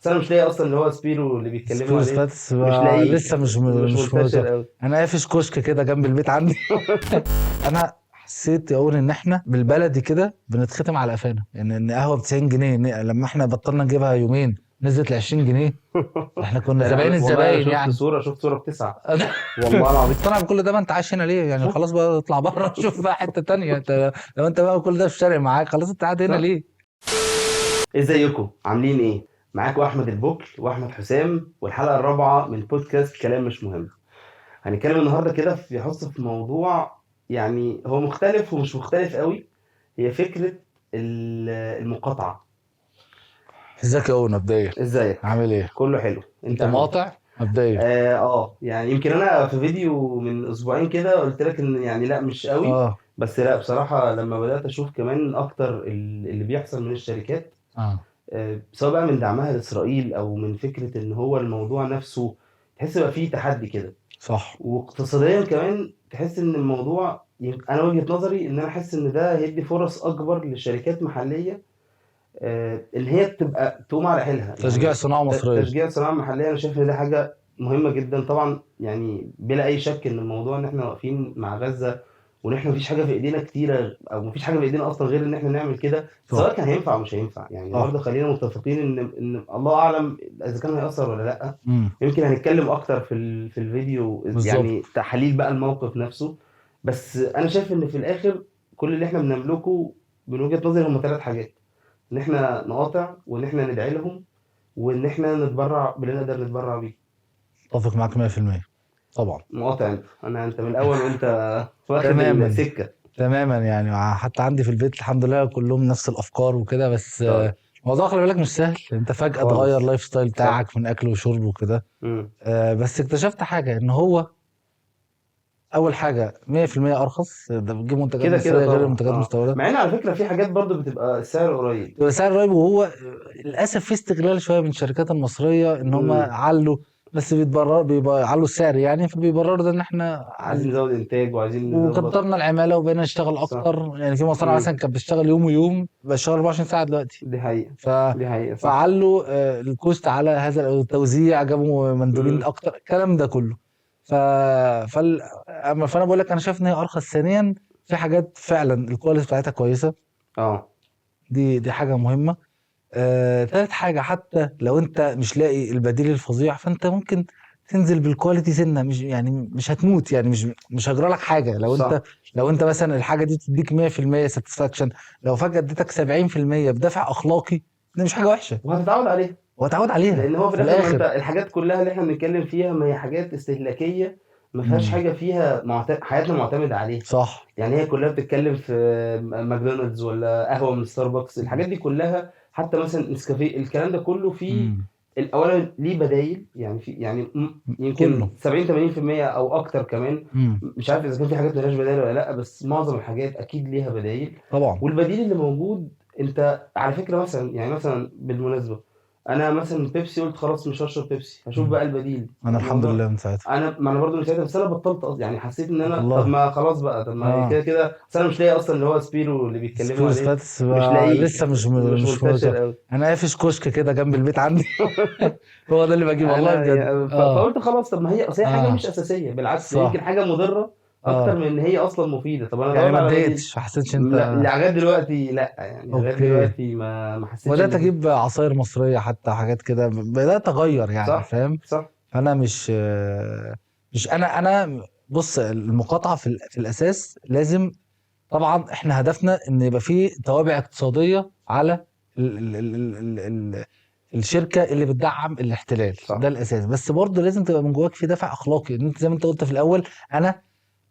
بس انا مش لاقي اصلا اللي هو سبيرو اللي بيتكلموا سبيروس عليه. باتس مش لاقيه، لسه مش منتشر منتشر. قوي. انا قافش كشك كده جنب البيت عندي. انا حسيت اقول ان احنا بالبلدي كده بنتختم على قفانا، يعني ان قهوه ب 90 جنيه لما احنا بطلنا نجيبها يومين نزلت ل 20 جنيه. احنا كنا زباين والله انا الزباين شفت يعني. صوره شفت صوره بتسعه. أنا والله العظيم. مقتنع بكل ده، ما انت عايش هنا ليه يعني؟ صح خلاص بقى اطلع بره شوف بقى حته تانية. انت لو انت بقى كل ده مش فارق معاك، خلاص انت قاعد هنا صح. ليه؟ ازيكم عاملين ايه؟ معاكم احمد البكل واحمد حسام، والحلقه الرابعه من بودكاست كلام مش مهم. هنتكلم النهارده كده في موضوع، يعني هو مختلف ومش مختلف قوي. هي فكره المقاطعه. ازيك يا اون مبدئيا؟ ازيك؟ عامل ايه؟ كله حلو، انت انت عامل ايه؟ مقاطع مبدئيا؟ يعني يمكن انا في فيديو من اسبوعين كده قلت لك ان يعني لا مش قوي. اه بس لا بصراحه لما بدات اشوف كمان اكتر اللي بيحصل من الشركات، اه سواء بقى من دعمها لإسرائيل أو من فكرة إن هو الموضوع نفسه، تحس بقى فيه تحدي كده. صح واقتصاديا كمان تحس إن الموضوع أنا وجهة نظري إن أنا أحس إن ده هيدي فرص أكبر لشركات محلية، إن هي تبقى تقوم على حيلها تشجيع يعني. صناعه مصريه. تشجيع الصناعة المحلية، أنا شايف إن ده حاجة مهمة جدا طبعا، يعني بلا أي شك إن الموضوع إن إحنا واقفين مع غزة، وإن إحنا مفيش حاجة في إيدينا كتيرة أو مفيش حاجة في إيدينا أصلا غير إن إحنا نعمل كده، سواء صح كان هينفع أو مش هينفع. يعني صح. برضه خلينا متفقين إن الله أعلم إذا كان هيأثر ولا لأ. امم يمكن هنتكلم أكتر في الفيديو، بالظبط. يعني تحليل بقى الموقف نفسه. بس أنا شايف إن في الآخر كل اللي إحنا بنملكه من وجهة نظري هم ثلاث حاجات: إن إحنا نقاطع، وإن إحنا ندعي لهم، وإن إحنا نتبرع باللي نقدر نتبرع بيه. اتفق معاك 100% طبعا. مقاطع أنت، أنت من الأول وأنت واخد تماما السكة. تماما، يعني حتى عندي في البيت الحمد لله كلهم نفس الافكار وكده، بس طيب. الموضوع خلي بالك مش سهل. انت فجأة تغير خالص. لايف ستايل صح. بتاعك من اكل وشرب وكده. مم. بس اكتشفت حاجة ان هو اول حاجة 100% ارخص، ده بتجيب منتجات كده كده مصرية غير طبعا، المنتجات المستوردة. مع إن على فكرة في حاجات برضو بتبقى السعر قريب. بيبقى سعر قريب، وهو للاسف في استغلال شويه من الشركات المصريه ان هم مم. علوا، بس بيبقى علوا السعر يعني، فبيبرروا ده ان احنا عايزين نزود إنتاج وعايزين نظبط. وكترنا العماله وبقينا نشتغل صح. اكتر. يعني في مصانع مم. مثلا كانت بتشتغل يوم ويوم بشتغل 24 ساعه دلوقتي. دي حقيقة. ف دي حقيقة صح. فعلوا الكوست على هذا التوزيع، جابوا مندوبين مم. اكتر، الكلام ده كله. ف فانا بقول لك انا شايف ان هي ارخص. ثانيا في حاجات فعلا الكواليتي بتاعتها كويسه، اه. دي حاجه مهمه. تالت حاجة، حتى لو انت مش لاقي البديل الفظيع فانت ممكن تنزل بالكواليتي سنة، مش يعني مش هتموت يعني، مش هجرى لك حاجة. صح. لو انت مثلا الحاجة دي تديك 100% ساتسفاكشن، لو فجأة اديتك 70% بدافع اخلاقي، ده مش حاجة وحشة، وهتتعود عليها. وهتعود عليها لان هو في في الاخر، ما انت الاخر. الحاجات كلها اللي احنا بنتكلم فيها ما هي حاجات استهلاكيه، ما فيهاش مم. حاجه فيها حياتنا معتمده عليها. صح. يعني هي كلها بتتكلم في ماكدونالدز ولا قهوه من ستاربكس، مم. الحاجات دي كلها، حتى مثلا نسكافيه، الكلام ده كله فيه مم. اولا ليه بدايل، يعني في يعني كله. يمكن 70 80% او اكتر كمان. مم. مش عارف اذا كان في حاجات ملهاش بدايل ولا لا، بس معظم الحاجات اكيد ليها بدايل. طبعا. والبديل اللي موجود، انت على فكره مثلا، يعني مثلا بالمناسبه، انا مثلا بيبسي قلت خلاص مش هشرب بيبسي، هشوف مم. بقى البديل انا الحمد الموضوع. لله من ساعتها. ما انا برضو من ساعتها، بس انا بطلت يعني حسيت ان انا طب والله. ما خلاص بقى، طب ما اه كده كده، بس انا مش لاقي اصلا اللي هو سبيرو اللي بيتكلموا سبيروس عليه. باتس مش لاقيه، لسه مش مش منتشر. منتشر قوي. انا قافش كشك كده جنب البيت عندي. هو ده اللي بجيبه والله انا بجد. فقلت خلاص، طب ما هي اصل هي حاجه اه مش اساسيه، بالعكس ده يمكن صح. حاجه مضره اكتر اه من ان هي اصلا مفيده. طب انا يعني ادور ما على بديل. اتضايقتش، ما حسيتش لا انت؟ لغايه دلوقتي لا، يعني لغايه اوكي. دلوقتي ما حسيتش وبدات ان في. اجيب عصاير مصريه حتى، حاجات كده بدات اغير يعني، صح. فاهم؟ صح. فانا مش انا بص، المقاطعه في الاساس لازم. طبعا احنا هدفنا ان يبقى فيه توابع اقتصاديه على ال ال ال ال ال ال الشركه اللي بتدعم الاحتلال، ده صح. الاساس. بس برضه لازم تبقى من جواك في دافع اخلاقي، ان انت زي ما انت قلت في الاول، انا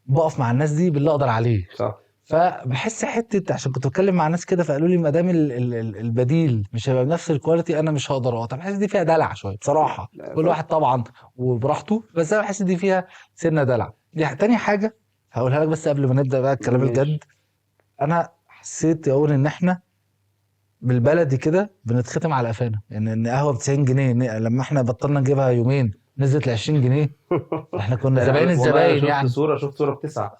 بقف مع الناس دي باللي اقدر عليه. صح. فبحس حته، عشان كنت بتكلم مع ناس كده فقالوا لي ما دام البديل مش هيبقى بنفس الكواليتي انا مش هقدر اقطع. بحس دي فيها دلع شويه بصراحه، لا كل صح. واحد طبعا وبراحته، بس انا بحس دي فيها سنه دلع. دي تاني حاجه هقولها لك بس قبل ما نبدا بقى الكلام ماشي. الجد. انا حسيت اقول ان احنا بالبلدي كده بنتختم على قفانا، يعني ان قهوه ب 90 جنيه لما احنا بطلنا نجيبها يومين نزلت ل 20 جنيه. احنا كنا زباين والله انا الزباين شفت يعني. صوره بتسعه.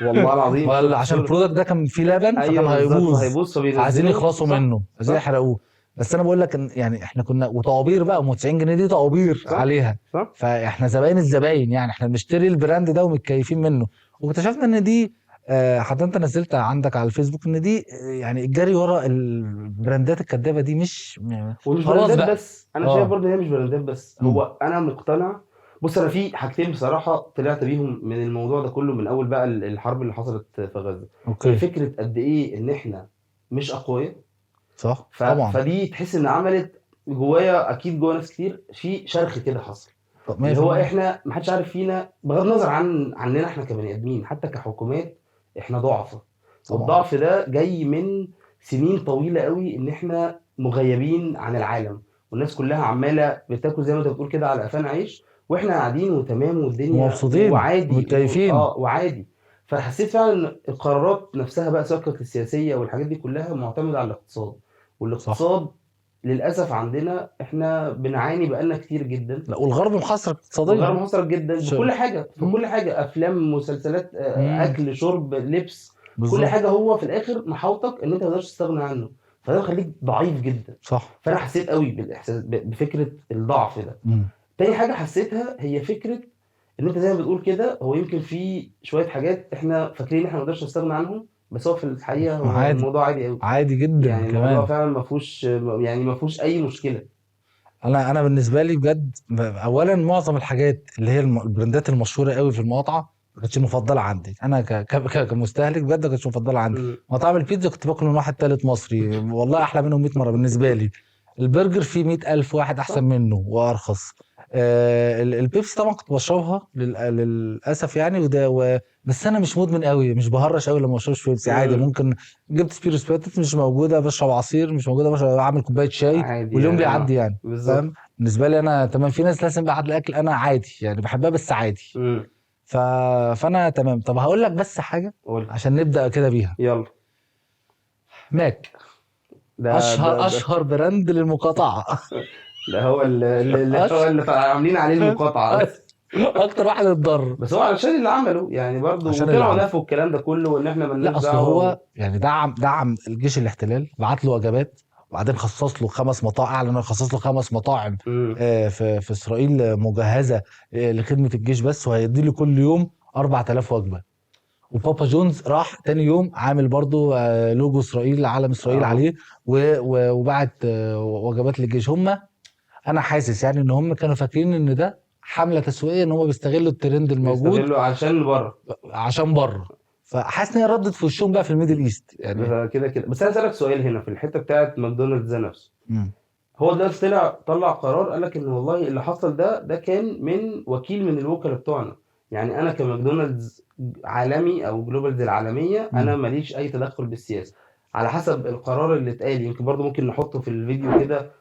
والله العظيم شفت عشان صوره. البرودكت ده كان فيه لبن فكان ايوه بالظبط، هيبوظ، فهيبص فعايزين فبينزلوا. يخلصوا صح. منه، عايزين صح. يحرقوه. بس انا بقول لك ان يعني احنا كنا وطوابير بقى 90 جنيه دي طوابير صح عليها. صح. فاحنا زباين الزباين يعني احنا بنشتري البراند ده ومتكيفين منه. واكتشفنا ان دي حتى انت نزلت عندك على الفيسبوك ان دي يعني الجري ورا البراندات الكدابه دي مش ومش خلاص براندات بقى. بس، انا شايف اه. برضه هي مش براندات بس، امم. هو انا مقتنع. بص انا في حاجتين بصراحه طلعت بيهم من الموضوع ده كله، من اول بقى الحرب اللي حصلت في غزه. هي اوكي. فكره قد ايه ان احنا مش اقوياء. صح طبعا. فدي تحس ان عملت جوايا، اكيد جوا ناس كتير، في شرخ كده حصل. طب اللي هو 100%. احنا ما حدش عارف فينا، بغض النظر عننا احنا كبني ادمين، حتى كحكومات احنا ضعفة. طبعا. والضعف ده جاي من سنين طويلة قوي، ان احنا مغيبين عن العالم، والناس كلها عمالة بتاكل زي ما انت بتقول كده على قفانا عيش، واحنا قاعدين وتمام والدنيا ومبسوطين وعادي ومتكيفين. وعادي. فحسيت فعلا ان القرارات نفسها بقى، سواء كانت السياسية والحاجات دي كلها، معتمدة على الاقتصاد. صح. والاقتصاد للأسف عندنا احنا بنعاني بقالنا كتير جدا. لا والغرب محاصر والغرب اقتصاديا. محاصرة جدا ش... بكل حاجة، في مم. كل حاجة، أفلام، مسلسلات، مم. أكل، شرب، لبس، كل بالظبط. حاجة. هو في الآخر محاوطك إن أنت ما تقدرش تستغنى عنه، فده مخليك ضعيف جدا. صح. فأنا حسيت قوي بالإحساس بفكرة الضعف ده. مم. تاني حاجة حسيتها هي فكرة إن أنت زي ما بتقول كده، هو يمكن في شوية حاجات إحنا فاكرين إن إحنا ما نقدرش نستغنى عنهم، بس هو في الحقيقة هو عادي. الموضوع عادي قوي. عادي جدا يعني الموضوع كمان. فعلا ما فيهوش أي مشكلة. انا بالنسبه لي بجد اولا معظم الحاجات اللي هي البراندات المشهوره قوي في المقاطعه ما كانتش مفضله عندي انا كمستهلك بجد ما كانتش مفضله عندي. مم. مطاعم البيتزا كنت باكل من واحد تالت مصري والله احلى منهم 100 مره بالنسبه لي. البرجر فيه 100,000 واحد احسن صح. منه وارخص. البيبسي طبعا كنت بشربها للاسف يعني بس انا مش مدمن قوي مش بهرش قوي لما بشربش بيبسي عادي مم. ممكن. جبت سبيرو سباتت مش موجوده بشرب عصير مش موجوده بشرب اعمل كوبايه شاي عادي واليوم يعني بيعدي يعني. بالظبط. فاهم. بالنسبه لي انا تمام في ناس لازم بعد الاكل انا عادي يعني بحبها بس عادي. مم. ف... فانا تمام. طب هقول لك بس حاجه قول. عشان نبدا كده بيها. يلا. ماك. ده ده ده اشهر براند للمقاطعه. ده هو اللي هو أش... اللي عاملين عليه المقاطعة بس. اكتر واحد اتضرر. بس هو علشان اللي عمله يعني برضه، عشان اللي وطلعوا عمله. نفوا الكلام ده كله، وان احنا ملناش لا اصل دعوة هو يعني دعم الجيش الاحتلال بعت له وجبات وبعدين خصص له 5 مطاعم اعلن انه خصص له 5 مطاعم مم. في اسرائيل مجهزه لخدمه الجيش بس وهيدي له كل يوم 4000 وجبه. وبابا جونز راح تاني يوم عامل برضو لوجو اسرائيل علم اسرائيل اه. عليه وبعت وجبات للجيش. هم انا حاسس يعني ان هم كانوا فاكرين ان ده حمله تسويقيه ان هم بيستغلوا الترند الموجود بيستغلوا عشان بره. عشان بره. فحاسس ان هي ردت في وشهم بقى في الميدل ايست يعني. كده كده. بس انا اسالك سؤال هنا في الحته بتاعت ماكدونالدز ده نفسه. مم. هو دلوقتي طلع قرار، قال لك ان والله اللي حصل ده كان من وكيل من الوكلاء بتوعنا. يعني انا كماكدونالدز عالمي او جلوبالز العالميه، انا مم. ماليش اي تدخل بالسياسه على حسب القرار اللي اتقال. يمكن برضو ممكن نحطه في الفيديو كده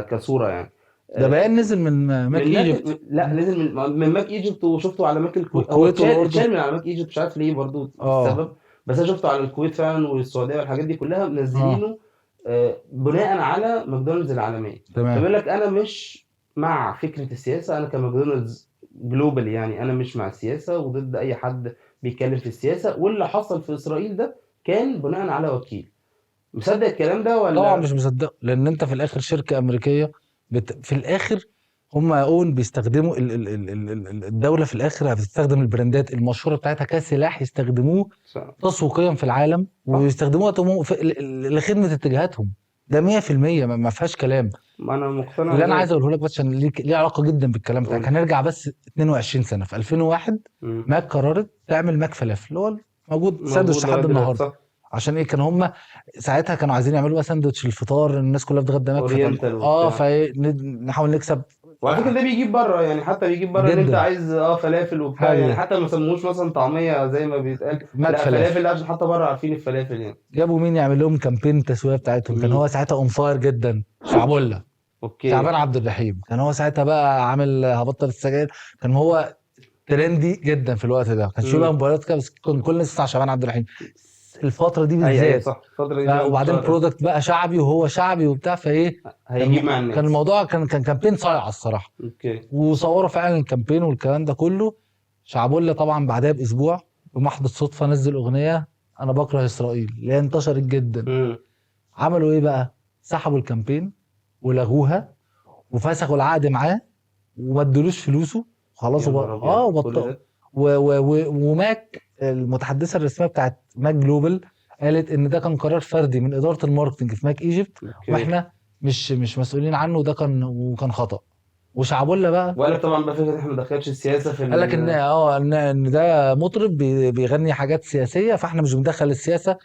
كصوره يعني. ده آه، بيان نزل من ماك من ماك. ايجيبت. لا نزل من ماك ايجيبت، وشفته على ماك الكويت. هو والكويت والاردن. اتشال من على ماك ايجيبت، مش عارف ليه برضو اه. السبب. بس انا شفته على الكويت فعلا والسعوديه والحاجات دي كلها اه. منزلينه بناء على ماكدونالدز العالميه. تمام. فبيقول لك انا مش مع فكره السياسه، انا كماكدونالدز جلوبال يعني انا مش مع السياسه وضد اي حد بيتكلم في السياسه، واللي حصل في اسرائيل ده كان بناء على وكيل. مصدق الكلام ده طبعا ولا؟ مش مصدق لان انت في الاخر شركه امريكيه في الاخر هم اون بيستخدموا الدوله في الاخر بتستخدم البراندات المشهوره بتاعتها كسلاح يستخدموه صح تسويقيا في العالم صح. ويستخدموها لخدمه اتجاهاتهم. ده 100% ما فيهاش كلام. ما انا مقتنع اللي انا عايز بذلك. اقوله لك بس عشان ليه علاقه جدا بالكلام بتاعك. قول. هنرجع بس 22 سنه في 2001 مم. ماك قررت تعمل ماك فلافل اللي هو موجود موجود ساندوتش لغايه لحد دلوقتي النهارده. صح. عشان ايه كان هم ساعتها كانوا عايزين يعملوا بقى ساندوتش الفطار الناس كلها بتتغدى ماك فكان اورينتال وبتاع. فنحاول نكسب وعلى فكره ده بيجيب بره، يعني حتى بيجيب بره ان انت جدا عايز فلافل وبتاع، يعني حاجه حتى ما سموش مثلا طعميه زي ما بيتقال. ماك لا فلافل. فلافل، لا عشان حتى بره عارفين الفلافل يعني. جابوا مين يعمل لهم كامبين التسويق بتاعتهم كان هو مين؟ ساعتها اون فاير جدا شعبولة. اوكي. شعبان عبد الرحيم كان هو ساعتها بقى عامل هبطل السجاير. كان هو ترندي جدا في الوقت ده ما كانش فيه بقى امم. موبايلات كده بس كان كل الناس تسمع شعبان عبد الرحيم الفتره دي اي بالذات. صح، الفتره دي فعلا وبعدين اتشهر قوي. برودكت بقى شعبي وهو شعبي وبتاع فايه. هيجيب مع كان الناس. الموضوع كان كامبين صايع الصراحه. اوكي. وصوروا فعلا الكامبين والكلام ده كله. شعبولة طبعا بعدها باسبوع بمحض الصدفه نزل اغنيه انا بكره اسرائيل اللي هي انتشرت جدا. امم. عملوا ايه بقى سحبوا الكامبين ولغوها وفسخوا العقد معاه وما ادولوش فلوسه خلاص. يا نهار ابيض كل وبطأ. ده. وماك المتحدثه الرسميه بتاعت ماك جلوبال قالت ان ده كان قرار فردي من اداره الماركتنج في ماك ايجيبت، اوكي. واحنا مش مسؤولين عنه، وده كان خطأ. وشعبولة بقى ولا طبعا بقى فكره احنا ما دخلتش السياسه في قال لك ان ان ده مطرب بيغني حاجات سياسيه، فاحنا مش بندخل السياسه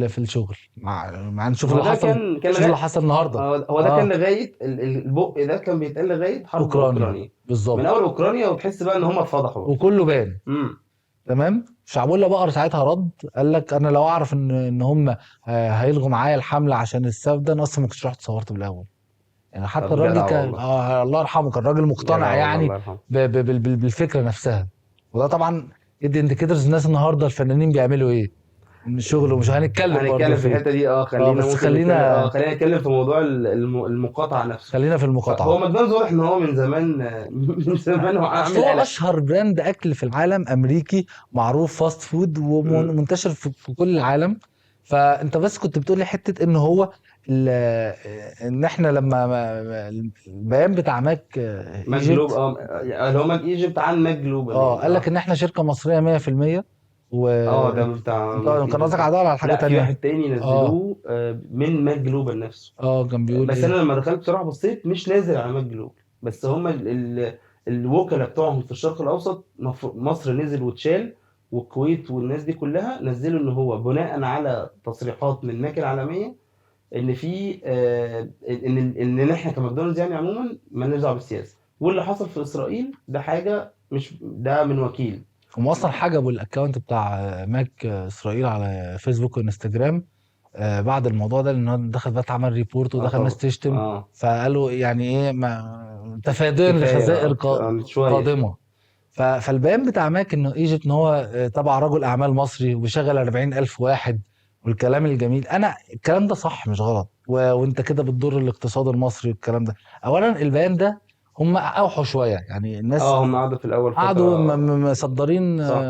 في الشغل. مع نشوف ما هو اللي ده حصل، كان شوف اللي حصل النهارده. هو ده كان لغايه البق ده كان بيتقال لغايه حرب اوكرانيا اوكرانيا. من بالظبط، اول اوكرانيا وتحس بقى ان هم اتفضحوا. وكله بان. امم تمام. شعبولة بقر ساعتها رد قال لك انا لو اعرف ان هم هيلغوا معايا الحمله عشان السبب ده، انا اصلا ما كنتش رحت صورت بالاول. يعني حتى طب الراجل جدع كان والله. الله يرحمه كان راجل مقتنع جدع والله يعني الله يرحمه. بالفكره نفسها. وده طبعا يدي انديكيتورز الناس النهارده الفنانين بيعملوا ايه من الشغل، ومش هنتكلم برضه هنتكلم في فيه. الحته دي خلينا بس ممكن نتكلم خلينا خلينا نتكلم في موضوع المقاطعه نفسه. خلينا في فهو المقاطعه. ماكدونالدز واضح ان هو من زمان من زمان هو اصل عامل هو قلق. اشهر براند اكل في العالم، امريكي معروف، فاست فود مم. ومنتشر في كل العالم. فانت بس كنت بتقولي حته ان هو ان احنا لما البيان بتاع ماك ماك جلوب ايجيبت اللي هو ماك ايجيبت عن ماك جلوبال يعني قال لك ان احنا شركه مصريه 100%. و ده بتاع انت ماك كان ايجيبت قصدك صح. على ده ولا على حاجه لا في واحد تانية؟ تاني اه نزلوه من ماك جلوبال نفسه. كان بيقول بس انا ايه؟ لما دخلت بصراحه بصيت مش نازل على ماك جلوبال. بس هم الوكلاء بتوعهم في الشرق الاوسط مصر نزل واتشال، والكويت والناس دي كلها نزلوا ان هو بناء على تصريحات من ماك العالميه ان في ان احنا كماكدونالدز يعني عموما مالناش دعوه بالسياسه. واللي حصل في اسرائيل ده حاجه مش ده من وكيل. هم اصلا حجبوا الاكونت بتاع ماك اسرائيل على فيسبوك وانستجرام بعد الموضوع ده، لان دخل بقى اتعمل ريبورت اه ودخل ناس طبعا. تشتم. اه فقالوا يعني ايه ما تفاديا كفايه لخسائر شويه. قادمه. فالبيان بتاع ماك انه ايجيبت ان هو تبع رجل اعمال مصري وبيشغل 40,000 واحد، والكلام الجميل، انا الكلام ده صح مش غلط، وانت كده بتضر الاقتصاد المصري والكلام ده. اولا البيان ده هم اوحوا شويه، يعني الناس اه هم قعدوا في الاول قعدوا فتره. مصدرين صح.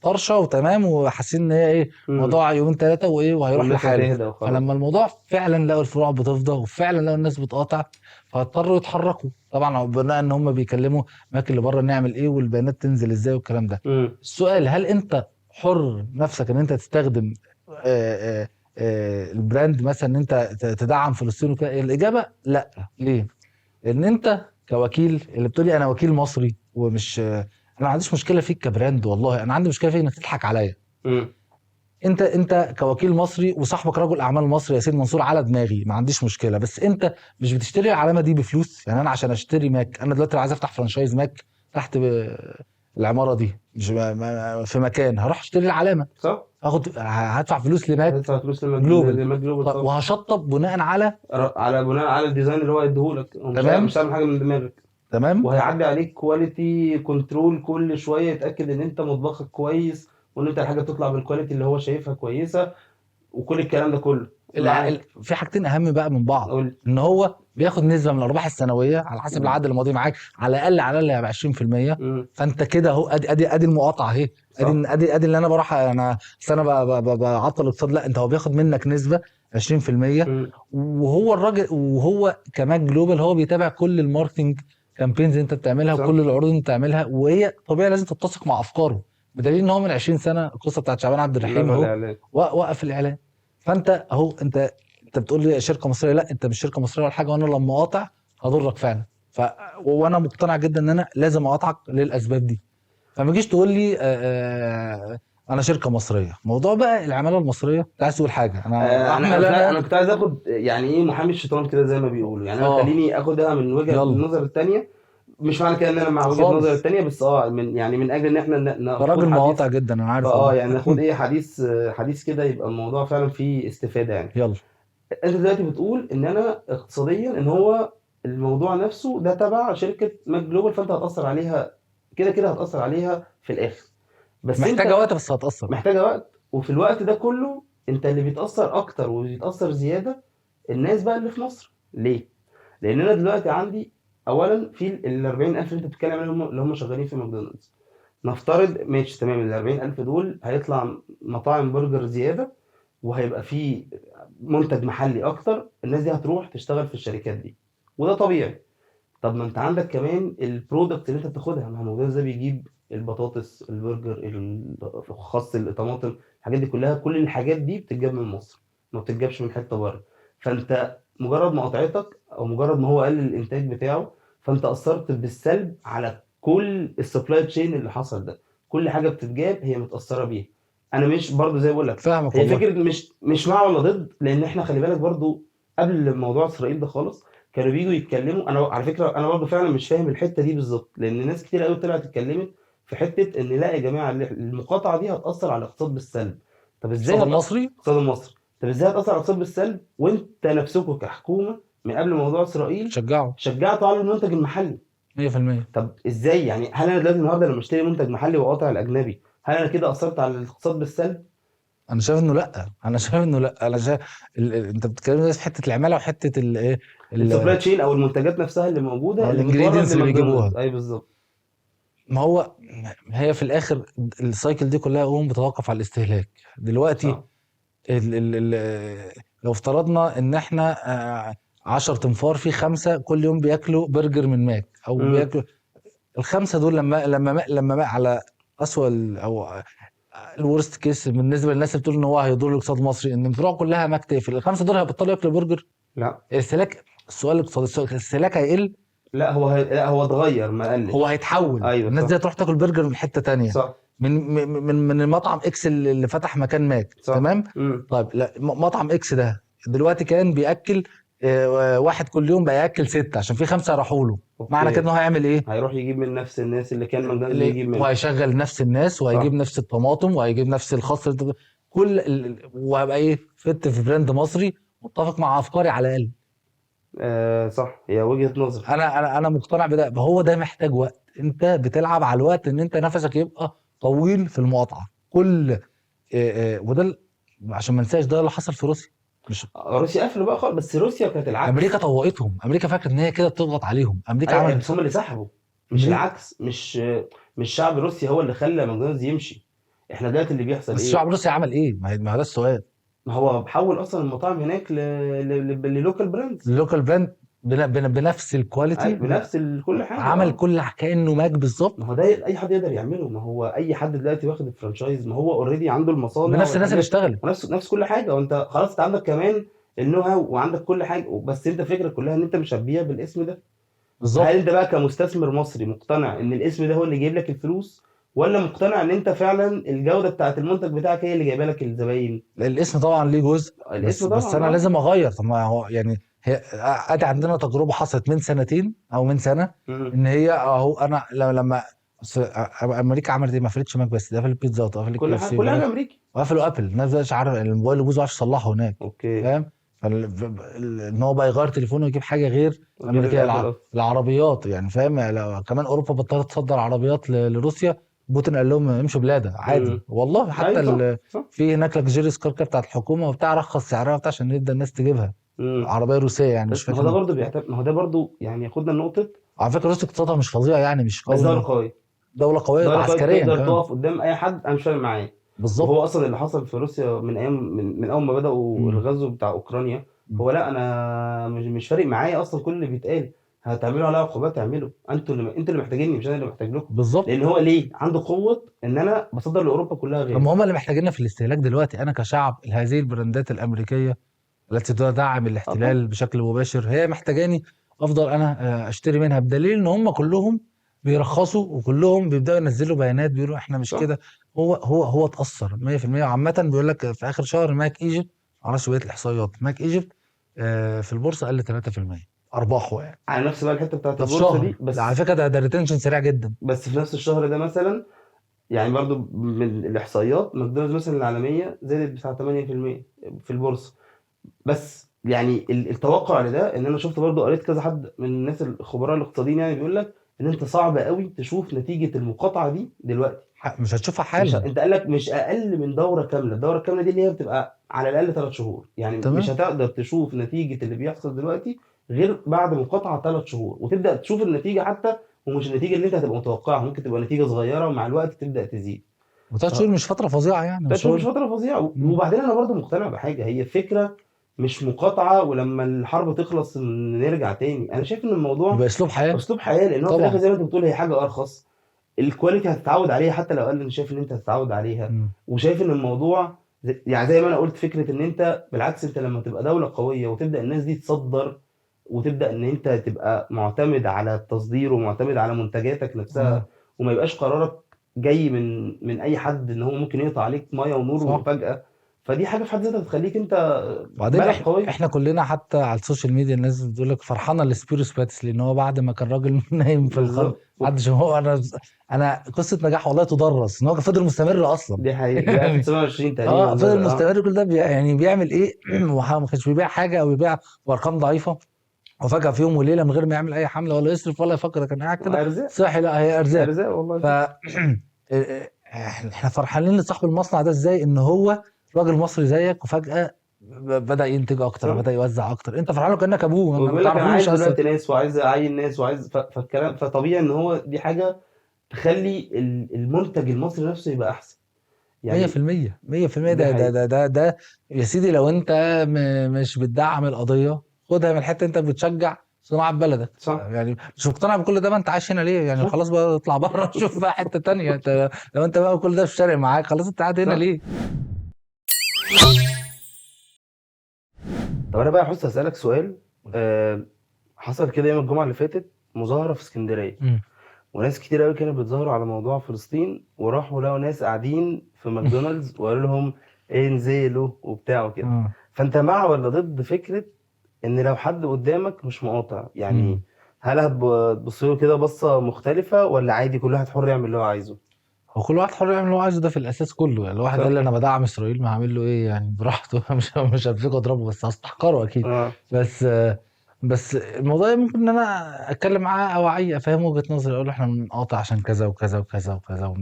طرشه وتمام، وحاسين ان هي ايه امم موضوع يومين ثلاثه وايه وهيروح والناس لحاله. هتهدى وخلاص. فلما الموضوع فعلا لقوا الفروع بتفضى وفعلا لقوا الناس بتقاطع، فاضطروا يتحركوا طبعا بناء ان هم بيكلموا اماكن اللي بره نعمل ايه والبيانات تنزل ازاي والكلام ده. امم السؤال هل انت حر نفسك ان انت تستخدم البراند مثلا ان انت تدعم فلسطين وكده؟ الاجابه لا. ليه؟ لان انت كوكيل اللي بتقولي انا وكيل مصري ومش انا ما عنديش مشكله فيك كبراند، والله انا عندي مشكله فيك انك تضحك عليا. امم انت كوكيل مصري وصاحبك رجل اعمال مصري ياسين منصور على دماغي، ما عنديش مشكله، بس انت مش بتشتري العلامه دي بفلوس. يعني انا عشان اشتري ماك، انا دلوقتي عايز افتح فرانشايز ماك تحت العماره دي، مش في مكان، هروح اشتري العلامه، صح. هدفع فلوس لماك هتدفع فلوس جلوبال، لماك جلوبال طبعا. وهشطب بناء على على بناء على الديزاين اللي هو هيديهولك، هو مش تمام. هيعمل حاجه من دماغك. تمام. وهيعدي عليك كواليتي كنترول كل شويه يتاكد ان انت مطبخك كويس، وان انت الحاجه تطلع بالكواليتي اللي هو شايفها كويسه، وكل الكلام ده كله معاك. في حاجتين اهم بقى من بعض، اقول. ان هو بياخد نسبه من الارباح السنويه على حسب العقد الماضي معاك، على الاقل هيبقى 20%. امم فانت كده اهو، ادي المقاطعه اهي. صح. ادي اللي انا بروح انا انا بعطل الاقتصاد. لا، انت هو بياخد منك نسبه 20%. امم وهو الراجل، وهو كمان جلوبال هو بيتابع كل الماركتنج كامبينز اللي انت بتعملها صح. وكل العروض اللي انت بتعملها، وهي طبيعي لازم تتسق مع افكاره. بدليل ان هو من 20 سنه القصه بتاعت شعبان عبد الرحيم لغى اهو الاعلان. وقف الاعلان. فانت اهو انت بتقول لي شركه مصريه، لا انت مش شركه مصريه ولا حاجه، وانا لما اقاطع هضرك فعلا. ف وانا مقتنع جدا ان انا لازم اقاطعك للاسباب دي. فما تجيش تقول لي انا شركه مصريه. موضوع بقى العماله المصريه، انت عايز تقول حاجه انا انا احمل كنت انا. انا كنت عايز اخد يعني ايه محامي الشيطان كده زي ما بيقولوا، يعني انا اه خليني اخدها من وجهة يلا النظر التانية. مش معنى كده ان انا مع وجهة النظر خالص. التانية، بس من يعني من اجل ان احنا ده ناخد راجل مقاطع حديث. جدا انا عارف والله. يعني ناخد ايه حديث كده يبقى الموضوع فعلا فيه استفادة يعني. يلا. انت دلوقتي بتقول ان انا اقتصاديا ان هو الموضوع نفسه ده تبع شركة ماك جلوبال، فانت هتأثر عليها كده كده هتأثر عليها في الاخر. بس محتاجه انت وقت بس هتاثر. محتاجة وقت، وفي الوقت ده كله انت اللي بيتأثر اكتر وبيتأثر زيادة الناس بقى اللي في مصر. ليه؟ لان انا دلوقتي عندي اولا في ال 40,000 اللي انت بتتكلم عليهم اللي هم شغالين في ماكدونالدز. نفترض ماشي تمام ال 40,000 دول هيطلع مطاعم برجر زيادة، وهيبقى في منتج محلي اكتر، الناس دي هتروح تشتغل في الشركات دي، وده طبيعي. طب ما انت عندك كمان البرودكت اللي انت بتاخدها، ما هو الموضوع ده بيجيب البطاطس، البرجر، الخس، الطماطم، الحاجات دي كلها، كل الحاجات دي بتتجاب من مصر، ما بتتجابش من حته بره. فانت مجرد ما قطعتك او مجرد ما هو قلل الانتاج بتاعه، فانت اثرت بالسلب على كل السبلاي تشين اللي حصل ده. كل حاجه بتتجاب هي متاثره بيها. انا مش برضو زي ما بقول لك، فاهمك هي والله. فكره مش مع ولا ضد، لان احنا خلي بالك برضو قبل موضوع اسرائيل ده خالص كانوا بييجوا يتكلموا. انا على فكره انا برضه فعلا مش فاهم الحته دي بالظبط، لان ناس كتير قوي طلعت اتكلمت في حته ان لا يا جماعه المقاطعه دي هتاثر على الاقتصاد بالسلب. طب ازاي الاقتصاد المصري الاقتصاد المصري؟ طب ازاي هتاثر على الاقتصاد بالسلب وانت نفسكم كحكومه من قبل موضوع اسرائيل شجعه شجعتوا على المنتج المحلي؟ 100%. طب ازاي يعني؟ هل انا دلوقتي النهارده لما اشتري منتج محلي واقاطع الاجنبي، هل انا كده اثرت على الاقتصاد بالسلب؟ انا شايف انه لا، انا شايف انه لا، انا شايف انت بتتكلم دلوقتي في حته العماله وحته الايه، السبلاي تشين او المنتجات نفسها اللي موجوده اللي بتورد الانجريدينتس اللي بيجيبوها. لماكدونالدز، اي بالظبط. ما هو هي في الاخر السايكل دي كلها بتتوقف على الاستهلاك دلوقتي. صح. لو افترضنا ان احنا 10 تنفار في 5 كل يوم بياكلوا برجر من ماك او امم. بياكلوا، الخمسه دول لما على اسوأ او الورست كيس بالنسبه للناس اللي بتقول ان هو هيضر الاقتصاد المصري، ان الفروع كلها ماك تقفل، الخمسه دول هيبطلوا ياكلوا برجر. لا الاستهلاك، السؤال الاقتصادي، الاستهلاك هيقل. لا هو اتغير ما هو قلش. هيتحول، ايوه الناس دي صح. هتروح تاكل برجر من حته تانية، صح. من المطعم اكس اللي فتح مكان ماك. صح. تمام. طيب لا، مطعم اكس ده دلوقتي كان بياكل واحد كل يوم، بقى ياكل 6 عشان في 5 راحوا له. معنى كده اوكي. انه هيعمل ايه؟ هيروح يجيب من نفس الناس اللي كان ماكدونالدز بيجيب منها. وهيشغل نفس الناس، وهيجيب صح. نفس الطماطم، وهيجيب نفس الخس كل وهبقى ايه، فت في براند مصري متفق مع افكاري على الاقل. صح، هي وجهة نظر. انا مقتنع بده. هو ده محتاج وقت، انت بتلعب على الوقت ان انت نفسك يبقى طويل في المقاطعه كل وده عشان ما ننساش ده اللي حصل في روسيا. مش روسيا قفلوا بقى خالص، بس روسيا كانت امريكا العكس. طوقتهم، امريكا فاكره ان هي كده بتضغط عليهم، امريكا ايوه عملت بس هم اللي سحبوا، مش امريكا. العكس. مش شعب روسيا هو اللي خلى ماكدونالدز يمشي. احنا دلوقتي اللي بيحصل بس ايه؟ الشعب الروسي عمل ايه؟ ما هو ده السؤال. ما هو بحول اصلا المطاعم هناك للوكال براندز. اللوكال براند بنفس الكواليتي بنفس كل حاجه عمل كل كانه ماك بالظبط، ما هو ده اي حد يقدر يعمله. ما هو اي حد دلوقتي واخد الفرانشايز، ما هو اوريدي عنده المصانع بنفس الناس اللي والحاجات، اشتغلت. ونفس كل حاجه. وانت خلاص انت عندك كمان النو هاو وعندك كل حاجه، بس انت الفكره كلها ان انت مش هتبيع بالاسم ده. هل انت بالظبط. بقى كمستثمر مصري مقتنع ان الاسم ده هو اللي جايب لك الفلوس، ولا مقتنع ان انت فعلا الجوده بتاعت المنتج بتاعك هي اللي جايبه لك الزباين؟ الاسم طبعا ليه جزء، الاسم بس طبعا انا اه. لازم اغير. طب ما هو يعني هي ادي عندنا تجربه حصلت من سنتين او من سنه، مم. ان هي اهو انا لما أصل امريكا عملت ايه؟ ما قفلتش ماك بس، ده قفلت بيتزا وقفلت كي كل اف حاجه سي كل حاجه امريكي. وقفلوا ابل. الناس مش عارف الموبايل يبوظ عشان يصلحه هناك. اوكي. فاهم؟ ان هو بقى يغير تليفونه ويجيب حاجه غير غير امريكيه. الابل اصلا. العربيات يعني فاهم يعني، كمان اوروبا بطلت تصدر عربيات لروسيا. بوتين قال لهم امشوا بلاده عادي والله. حتى ايوه صح صح. في هناك لكجيريس كار بتاعت الحكومه وبتاع، رخص سعرها بتاع عشان يبدا الناس تجيبها. مم. عربيه روسيه يعني، مش بس ما هو فاكر ده برضه بيعتبر، ما هو ده برضه يعني ياخدنا لنقطه. على فكره روسيا اقتصادها مش فظيع يعني، مش بس دولة قوي. قوية. دوله قويه دولة قوية عسكريا تقدر كمان. تقف قدام أي حد، أنا مش فارق معايا. وهو بالظبط. أصلا اللي حصل في روسيا من أيام من أول ما بدأوا مم. الغزو بتاع أوكرانيا، هو لا أنا مش فارق معايا أصلا كل اللي بيتقال. هتعملوا عليا عقوبات اعملوا، انتوا اللي محتاجيني مش أنا اللي محتاج لكم. لأن بالظبط. هو ليه عنده قوة إن أنا بصدر لأوروبا كلها طب ما غير. هم اللي محتاجيننا في الاستهلاك دلوقتي. انا كشعب، هذه البراندات الامريكيه التي تدعم أه طبعا. الاحتلال بشكل مباشر هي محتاجاني افضل انا اشتري منها، بدليل ان هم كلهم بيرخصوا وكلهم بيبداوا ينزلوا بيانات بيقولوا احنا مش صح. كده. هو اتاثر 100%. وعامه بيقول لك في اخر شهر ماك ايجيبت، معرفش بقيه الاحصائيات، ماك ايجيبت في البورصه قل 3% ارباحه يعني. على نفس بقى الحتة بتاعت ده في البورصة شهر، دي ده على بس. فكره ده ريتنشن سريع جدا. بس في نفس الشهر ده مثلا، يعني برضو من الإحصائيات ماكدونالدز مثلا العالمية زادت بتاع 8% في البورصة. بس يعني التوقع لده ان انا شفت برضو، قريت كذا حد من الناس الخبراء الاقتصاديين يعني بيقول لك ان انت صعب قوي تشوف نتيجة المقاطعة دي دلوقتي. مش هتشوفها مش حالا. انت قال لك مش اقل من دورة كاملة. الدورة الكاملة دي اللي هي بتبقى على الاقل 3 شهور، يعني مش تمام. هتقدر تشوف نتيجة اللي بيحصل دلوقتي غير بعد مقاطعة 3 شهور، وتبدأ تشوف النتيجة حتى. ومش النتيجة اللي انت هتبقى متوقعها، ممكن تبقى نتيجة صغيرة ومع الوقت تبدأ تزيد. و3 شهور مش فتره فظيعه يعني، ده مش شهور هو. مش فترة فظيعة. مم. وبعدين أنا برضو مقتنع بحاجة، هي فكرة مش مقاطعة ولما الحرب تخلص نرجع تاني. أنا شايف إن الموضوع يبقى اسلوب حياه. أسلوب حياة، لأن هو في الآخر طبعا. زي ما أنت بتقول هي حاجة أرخص، الكواليتي هتتعود عليها حتى لو قل، أنا شايف إن أنت هتتعود عليها. مم. وشايف إن الموضوع يعني زي ما أنا قلت، فكرة إن أنت بالعكس، أنت لما تبقى دولة قوية وتبدأ الناس دي تصدر، وتبدأ إن أنت تبقى معتمد على التصدير ومعتمد على منتجاتك نفسها، اه وما يبقاش قرارك جاي من أي حد إن هو ممكن يقطع عليك مية ونور صح. فجأة. فدي حاجة في حد ذاتها بتخليك أنت وبعدين بلد احنا قوية. احنا كلنا حتى على السوشيال ميديا الناس بتقول لك فرحانه لسبيروس باتس، لان هو بعد ما كان راجل نايم في الخل بالظبط. محدش هو انا قصه نجاح والله تدرس ان هو فضل مستمر اصلا. دي حقيقة، دي يعني 1920 تقريبا اه فضل بدأ. مستمر كل ده يعني بيعمل ايه؟ ما كانش بيبيع حاجه او يبيع بارقام ضعيفه، وفجاه في يوم وليله من غير ما يعمل اي حمله ولا يصرف ولا يفكر، كان قاعد كده أرزاق. صحي. لا هي ارزاق. أرزاق والله ف فعلا. احنا فرحانين لصاحب المصنع ده ازاي ان هو راجل مصري زيك، وفجاه بدأ ينتج اكتر، صح. بدأ يوزع اكتر، انت فرحان له كانك ابوه ما وبيقول لك انا عايز تعرفوش اصلا. دلوقتي ناس وعايز اعين ناس وعايز فالكلام، فطبيعي ان هو دي حاجه تخلي المنتج المصري نفسه يبقى احسن يعني. 100% 100%. دي حقيقة. ده يا سيدي لو انت مش بتدعم القضيه، خدها من الحته انت بتشجع صناعه بلدك. صح. يعني مش مقتنع بكل ده، ما انت عايش هنا ليه يعني؟ صح. خلاص بقى اطلع بره شوف بقى حته تانية. انت لو انت بقى كل ده مش فارق معاك، خلاص انت قاعد هنا صح. ليه؟ طب انا بقى حاسس اسالك سؤال. أه، حصل كده يوم الجمعه اللي فاتت مظاهره في اسكندريه، مم. وناس كتير قوي كانوا بيتظاهروا على موضوع فلسطين، وراحوا لقوا ناس قاعدين في ماكدونالدز وقالوا لهم ايه انزلوا وبتاع وكده. اه. فانت مع ولا ضد فكره ان لو حد قدامك مش مقاطع يعني، مم. هل هتبص له كده بصة مختلفة ولا عادي كل واحد حر يعمل اللي هو عايزه؟ هو كل واحد حر يعمل اللي هو عايزه، ده في الاساس كله يعني. الواحد قال صح. لي انا بدعم اسرائيل، ما هعمل له ايه يعني؟ براحته. مش همسكه اضربه، بس هستحقره اكيد. اه. بس بس الموضوع ممكن ان انا اتكلم معاه او افهم وجهة نظري، اقول له احنا بنقاطع عشان كذا وكذا وكذا وكذا،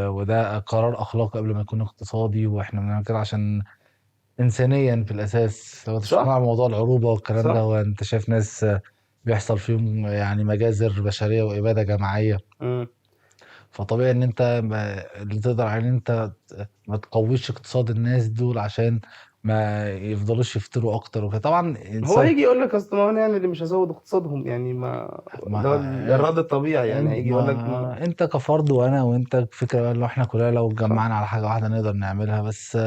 وده قرار اخلاقي قبل ما يكون اقتصادي، واحنا بنعمل كده عشان انسانيا في الاساس. لو تسمع صح. موضوع العروبه والكلام ده، صح. وانت شايف ناس بيحصل فيهم يعني مجازر بشريه واباده جماعيه، امم. فطبيعي ان انت اللي تقدر عليه ان انت ما تقويش اقتصاد الناس دول عشان ما يفضلوش يفتروا اكتر وكده. طبعا هو انسان يجي يقول لك اصل ما هو أنا يعني اللي مش هزود اقتصادهم يعني، ما ده هو ما الرد الطبيعي يعني، هيجي يقول لك ما. انت كفرد وانا وانت فكره لو احنا كلنا لو صح. اتجمعنا على حاجه واحده نقدر نعملها. بس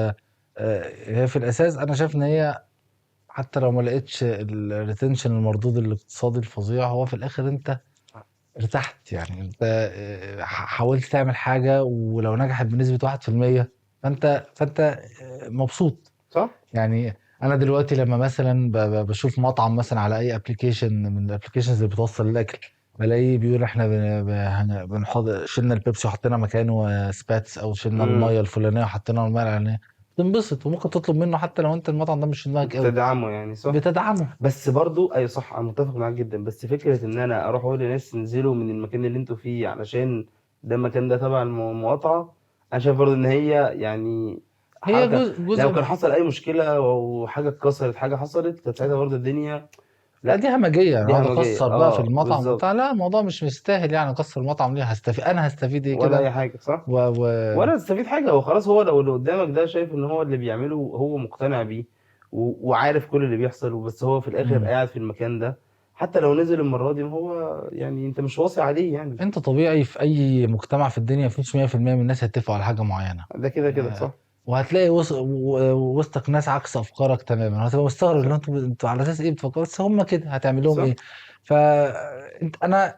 هي في الاساس انا شايف ان هي حتى لو ما لقيتش الريتنشن المردود الاقتصادي الفظيع، هو في الاخر انت ارتحت يعني. انت حاولت تعمل حاجة، ولو نجحت بنسبة 1%، فانت مبسوط صح. يعني. انا دلوقتي لما مثلا بشوف مطعم مثلا على اي ابلكيشن من الابلكيشنز اللي بتوصل الاكل، بلاقيه بيقول احنا بنحط شلنا البيبسي وحطينا مكانه سباتس، او شلنا امم. الميه الفلانيه وحطينا الميه العلانيه، بتنبسط. وممكن تطلب منه حتى لو انت المطعم ده مش في دماغك قوي، بتدعمه يعني. صح. بتدعمه. بس برضو اي صح، انا متفق معاك جدا، بس فكرة ان انا اروح اقول لناس انزلوا من المكان اللي انتوا فيه علشان ده المكان ده تبع المقاطعة، انا شايف برضو ان هي يعني هي حركة. لو جزء. كان حصل اي مشكلة او حاجة اتكسرت، حاجة حصلت، كانت ساعتها برضو الدنيا. لا دي لا. همجيه يعني، دي اقعد همجية، اكسر بقى في اه المطعم وبتاع، بالظبط. لا الموضوع مش مستاهل يعني. اكسر المطعم ليه؟ هستفيد انا، هستفيد ايه ولا كده؟ اي حاجة. صح. و... و... ولا تستفيد حاجة، هو خلاص هو لو اللي قدامك ده شايف ان هو اللي بيعمله هو مقتنع بيه وعارف كل اللي بيحصل، بس هو في الاخر مم. قاعد في المكان ده، حتى لو نزل المرة دي هو يعني انت مش واصي عليه يعني. انت طبيعي في اي مجتمع في الدنيا مفيش 100% من الناس هيتفقوا على حاجه معينه. ده كده كده. آه، صح. وهتلاقي وسطك ناس عكس افكارك تماما، هتبقى مستغرب ان صح. انتوا على اساس ايه بتفكروا، بس هم كده هتعمل لهم صح. ايه؟ فانت انا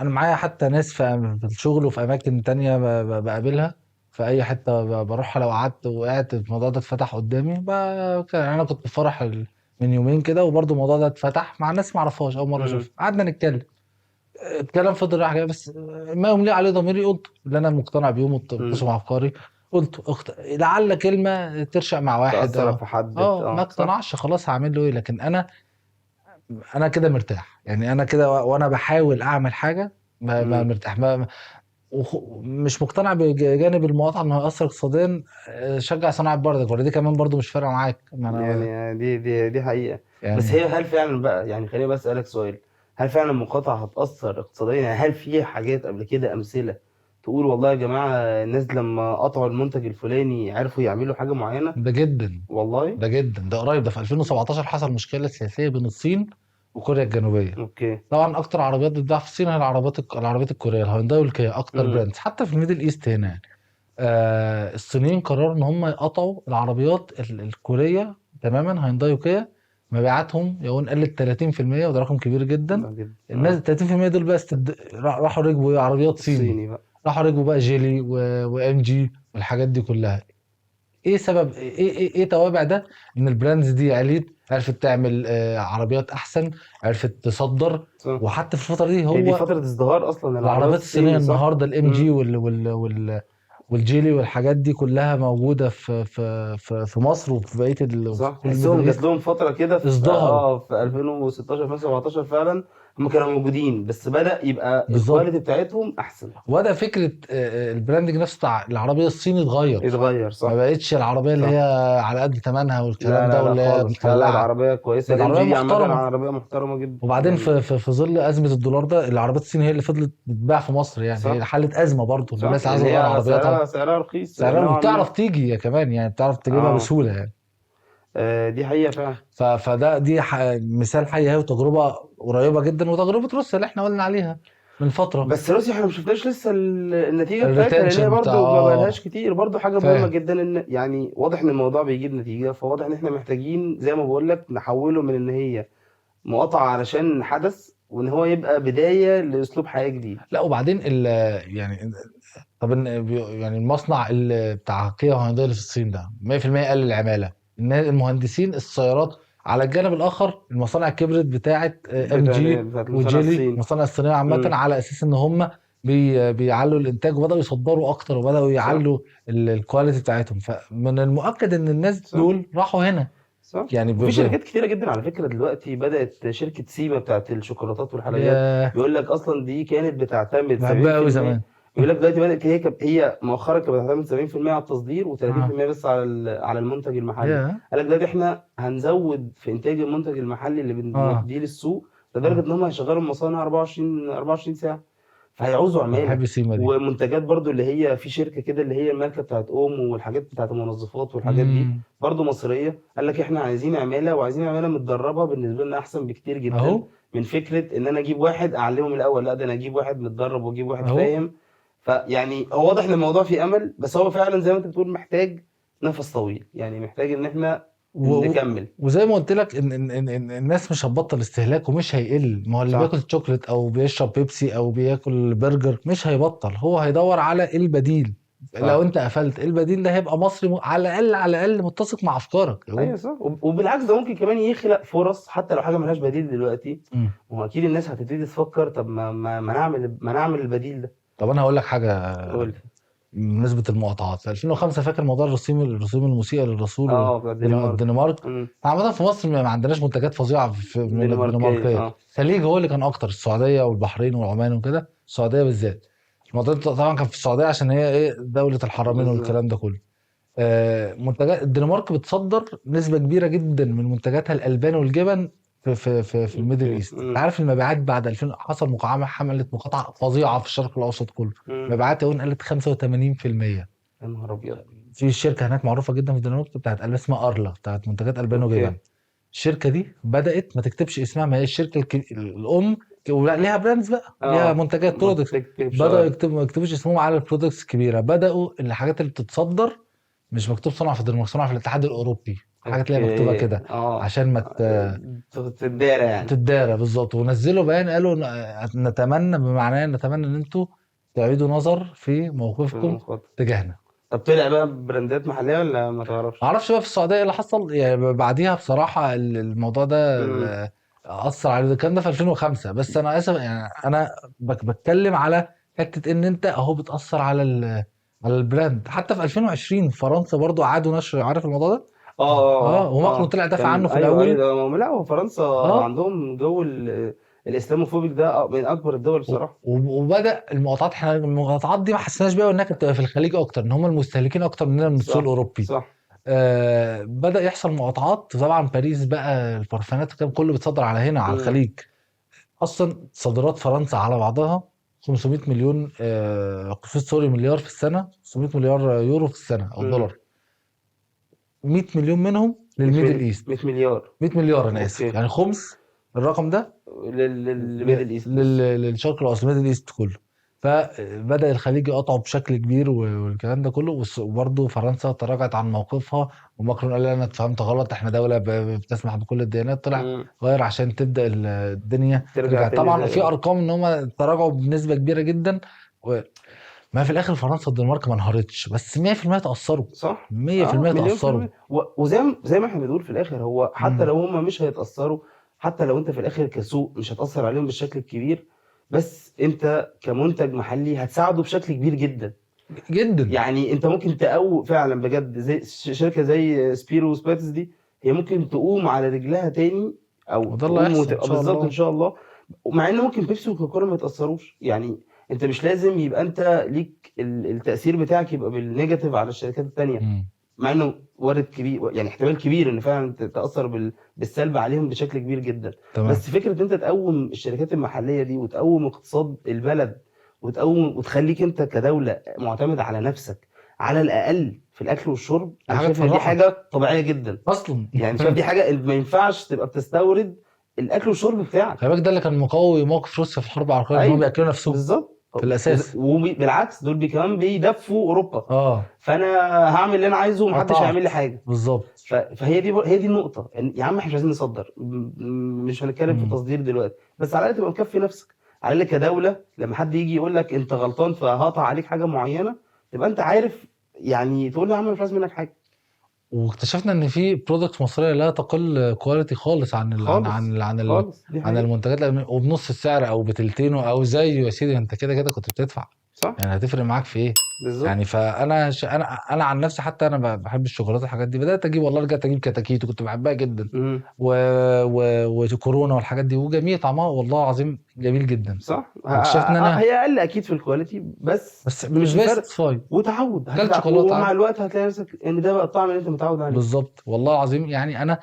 معايا حتى ناس في الشغل وفي اماكن تانية بقابلها في اي حته بروحها. لو قعدت وقعت الموضوع ده اتفتح قدامي يعني انا كنت في فرح من يومين كده، وبرضه الموضوع ده اتفتح مع ناس ما اعرفهاش، اول مره امم. اشوفها. قعدنا نتكلم، الكلام فضل رايح جاي، بس ما يملي عليه ضميري قلت اللي انا مقتنع بيه ومتماشي امم. مع افكاري. قلت لعل كلمه ترشق مع واحد تأثر او في حد، ما اه صح. اقتنعش، خلاص هعمل له ايه؟ لكن انا كده مرتاح يعني. انا كده وانا بحاول اعمل حاجه ما امم. مرتاح. مش مقتنع بجانب المقاطعه انه هيأثر اقتصاديا. شجع صناعه بردك، ولا دي كمان برضو مش فارقه معاك؟ ما انا يعني دي حقيقة. بس يعني. هي هل فعلا بقى يعني، خليني بس أسألك سؤال، هل فعلا المقاطعة هتأثر اقتصاديا يعني؟ هل في حاجات قبل كده أمثلة تقول والله يا جماعة الناس لما قطعوا المنتج الفلاني عرفوا يعملوا حاجة معينة؟ ده جدا، والله. ده جدا، ده قريب، ده في 2017 حصل مشكله سياسيه بين الصين وكوريا الجنوبيه. اوكي. طبعا اكتر عربيات بتتباع في الصين هي العربيات الكوريه، الهيونداي والكيا اكتر امم. براندز، حتى في الميدل ايست هنا يعني. الصينيين قرروا ان هم يقطعوا العربيات الكوريه تماما، هيونداي وكيا. مبيعاتهم يقول قلت 30%، وده رقم كبير جدا. ده جدا الناس 30% دول بقى راحوا ركبوا عربيات صيني، الصيني بقى. راحوا ركبوا بقى جيلي وام جي والحاجات دي كلها. ايه سبب، ايه توابع ده؟ ان البراندز دي عرفت تعمل عربيات احسن، عرفت تصدر. صح. وحتى في الفتره دي هي دي هو فترة ازدهار اصلا العربيات العربيات الصينيه الصيني، صح؟ النهارده الام جي امم. والجيلي والحاجات دي كلها موجوده في مصر وفي بقيه في صح، كل الميدل تحسهم جات ايست. لهم فترة كده في ازدهروا في 2016 2017 فعلا. هم كانوا موجودين بس بدأ يبقى بالظبط. الكواليتي بتاعتهم احسن. وده فكره البراندنج نفسه بتاع العربيه الصيني اتغير. اتغير، ما صح. بقتش العربيه اللي صح. هي على قد ثمنها لا والكلام ده لا لا واللي هي خالص، لا لا، ده مخلعه. عربية كويسة. بقت الام عربيه جي دي عامة محترمه. عربية محترمة جدا وبعدين يعني. في ظل ازمه الدولار ده، العربيات الصيني هي اللي فضلت بتتباع في مصر، يعني هي صح. حاله ازمه برضه ان صح، الناس لان عايزه تغير هي عربياتها. سعرها رخيص سعرها نوعا ما. وبتعرف تيجي هي كمان، يعني بتعرف تجيبها اه. بسهوله يعني. دي حقيقة فعلا. مثال حي اهي، وتجربه قريبه جدا، وتجربه روسيا اللي احنا قلنا عليها من فتره. بس روسيا احنا ما شفناش لسه النتيجة بتاعتها، لان هي الريتنشن بتاع برضو ما بقالهاش كتير. برضو حاجة مهمة فاهم. جدا ان يعني واضح ان الموضوع بيجيب نتيجة، فواضح ان احنا محتاجين زي ما بقول لك نحوله من ان هي مقاطعة علشان حدث، وان هو يبقى بداية لاسلوب حياة جديد. لا وبعدين يعني طب يعني المصنع اللي بتاع كيا وهيونداي اللي في الصين ده 100% قلل العماله. المهندسين السيارات. على الجانب الاخر المصانع كبرت بتاعه ام جي بتاعت مصنع وجيلي، الصين. المصانع الصينيه عامه، امم. على اساس ان هم بيعلوا الانتاج وبداوا يصدروا اكتر وبداوا صح. يعلوا الكواليتي بتاعتهم. فمن المؤكد ان الناس صح. دول راحوا هنا. صح. يعني وفي شركات كتيرة جدا على فكرة دلوقتي بدأت، شركة سيما بتاعت الشوكولاتات والحلويات، يا بيقول لك أصلا دي كانت بتعتمد بحبها قوي 70%. زمان. بيقول لك دلوقتي بدأت، هي مؤخرا كانت بتعتمد 70% على التصدير اه و30% بس على على المنتج المحلي. يا قال لك دلوقتي احنا هنزود في إنتاج المنتج المحلي اللي اه بنوديه للسوق، لدرجة اه إن هم هيشغلوا المصانع 24 ساعة. فهيعوزوا انا عمالة. بحب السيما دي. ومنتجات برضو اللي هي في شركة كده اللي هي الماركة بتاعت اومو والحاجات بتاعت المنظفات والحاجات دي امم برضو مصرية. قال لك احنا عايزين عمالة، وعايزين عمالة متدربة، بالنسبة لنا احسن بكتير جدا اهو من فكرة ان انا اجيب واحد اعلمه من الاول. لا، ده انا اجيب واحد متدرب واجيب واحد اهو. فاهم. فيعني هو واضح ان الموضوع فيه امل، بس هو فعلا زي ما انت بتقول محتاج نفس طويل، يعني محتاج ان احنا نكمل. وزي ما قلت لك إن الناس مش هتبطل استهلاك ومش هيقل. ما هو اللي صح. بياكل شوكليت او بيشرب بيبسي او بياكل برجر مش هيبطل، هو هيدور على إيه البديل. لو صح. انت قفلت البديل ده هيبقى مصري، على الاقل على الاقل متسق مع افكارك يا ايوه بود. صح. وبالعكس ده ممكن كمان يخلق فرص حتى لو حاجه ملهاش بديل دلوقتي. مم. هو اكيد الناس هتبتدي تفكر، طب ما نعمل البديل ده. طب انا هقول لك حاجه قول لي. بمناسبه المقاطعات. في 2005 فاكر موضوع الرسوم الموسيقى للرسول اه، بتاع الدنمارك. والدنمارك. امم. عامة في مصر ما عندناش منتجات فظيعة من الدنماركيه، الدنماركية. اه. الخليج هو اللي كان أكتر، السعودية والبحرين والعمان وكده، السعودية بالذات. الموضوع ده طبعا كان في السعودية عشان هي إيه دولة الحرمين بالظبط. والكلام ده كله. منتجات الدنمارك بتصدر نسبة كبيرة جدا من منتجاتها الألبان والجبن في الميدل اوكي. ايست. انت عارف المبيعات بعد 2000 حصل حملت مقاطعة فظيعة في الشرق الأوسط كله. امم. مبيعات يقول قلت 85%. يا نهار ابيض. في شركه هناك معروفه جدا في الدنمارك بتاعت البان اسمها ارلا، بتاعت منتجات البان اوكي. وجبن. الشركه دي بدات ما تكتبش اسمها، ما هي الشركه الام، ولا ليها براندز بقى، ليها اه، منتجات ما برودكتس. تكتبش، بداوا اه. ما يكتبوش اسمهم على البرودكتس الكبيره، بداوا الحاجات اللي بتتصدر مش مكتوب صنع في الدنمارك، صنع في الاتحاد الاوروبي، الحاجات اللي هي مكتوبه اوكي. كده اه. عشان ما تدارى يعني. تتدارى بالظبط. ونزلوا بيان قالوا نتمنى، بمعناه نتمنى ان انتوا تعيدوا نظر في في موقفكم المخاطر. تجاهنا. طب طلع بقى براندات محليه ولا ما ما تعرفش؟ اعرفش بقى في السعوديه ايه اللي حصل يعني بعديها بصراحه. الموضوع ده امم. اثر على الكلام ده في 2005. بس انا اسف يعني انا بتكلم على حته ان انت اهو بتاثر على على البراند. حتى في 2020 فرنسا برضو اعادوا نشر، عارف الموضوع ده؟ اه اه اه وماكرون اه طلع دافع كان، عنه في ايوه الاول. ايوه، لا هو فرنسا اه عندهم جو الاسلاموفوبيك ده من اكبر الدول بصراحه. وبدا المقاطعات. احنا المقاطعات دي ما حسيناش بيها انها كانت بتبقى في الخليج اكتر، ان هم المستهلكين اكتر مننا من السوق صح. الاوروبي. صح. بدأ يحصل مقاطعات. طبعا باريس بقى البرفانات كان كله بيتصدر على هنا على امم. الخليج. اصلا صادرات فرنسا على بعضها 500 مليون سوري مليار في السنه، 500 مليار يورو في السنه او مم. دولار. 100 مليون منهم للميدل ايست. 100 مليار 100 مليار انا اسف، اوكي يعني خمس الرقم ده للميدل ايست بس. للشرق الاوسط، الميدل ايست كله. فبدا الخليج يقطعوا بشكل كبير والكلام ده كله. وبرضه فرنسا تراجعت عن موقفها، وماكرون قال انا اتفهمت غلط، احنا دوله بتسمح بكل الديانات. طلع مم. غير عشان تبدا الدنيا ترجع ترجع. تاني طبعا في زي ارقام ان هم تراجعوا بنسبه كبيره جدا. ما في الاخر فرنسا والدنمارك ما انهارتش، بس 100% تاثروا. صح 100% مليون في تاثروا. المية وزي ما احنا بنقول في الاخر، هو حتى مم. لو هم مش هيتأثروا، حتى لو انت في الاخر كسوق مش هتأثر عليهم بالشكل الكبير، بس انت كمنتج محلي هتساعده بشكل كبير جدا. جدا. يعني انت ممكن تقوم فعلا بجد زي شركة زي سبيرو وسباتس دي، هي ممكن تقوم على رجلها تاني، او وده اللي تقوم هيحصل ان وتبقى شاء بالظبط ان الله. شاء الله. مع ان ممكن بيبسي وكوكاكولا ما يتأثروش، يعني انت مش لازم يبقى انت ليك التأثير بتاعك يبقى بالنيجاتيف على الشركات التانية، مم. مع انه وارد كبير، يعني احتمال كبير ان فعلا تأثر بالسلب عليهم بشكل كبير جدا. تمام. بس فكرة ان انت تقوم الشركات المحلية دي وتقوم اقتصاد البلد، وتقوم وتخليك انت كدولة معتمد على نفسك على الاقل في الاكل والشرب، دي انا حاجه شايف ان دي تفرحك حاجة طبيعية جدا. اصلا. يعني شايف دي حاجة ما ينفعش تبقى بتستورد الاكل والشرب خلي بتاعك. بالك ده اللي كان مقوي موقف روسيا في الحرب العالميه، ان هم ايوه بياكلوا نفسهم بالظبط. في الاساس. وبالعكس دول كمان بيدفوا اوروبا، اه فانا هعمل اللي انا عايزه ومحدش هيعمل قطعت لي حاجه. بالظبط. فهي دي النقطه، يا عم احنا مش عايزين نصدر، مش هنتكلم في مم. التصدير دلوقتي، بس على الاقل تبقى مكفي نفسك. على الاقل كدوله لما حد يجي يقول لك انت غلطان فهقطع عليك حاجه معينه، تبقى انت عارف، يعني تقول له يا عم مش عايز منك حاجه واكتشفنا ان في برودكتس مصريه لا تقل كواليتي خالص خالص خالص. دي عن حقيقه المنتجات الأجنبية، وبنص السعر او بتلتينه او زيه. يا سيدي انت كده كده كنت بتدفع، صح يعني هتفرق معاك في ايه؟ يعني بالظبط. فانا انا عن نفسي حتى انا بحب الشوكولاته الحاجات دي. بدات اجيب، والله رجعت اجيب كتاكيت وكنت بحبها جدا، مم. و... وكورونا والحاجات دي، وجميل طعمها والله العظيم جميل جدا. صح واكتشفت ان انا هي اقل اكيد في الكواليتي، بس بس مش بالنسبه لي الفرق. ساتسفاي. وتعود كلت هتتعب، شوكولاته ومع عادي. الوقت هتلاقي نفسك ان ده بقى الطعم اللي انت متعود عليه. بالظبط والله العظيم. يعني انا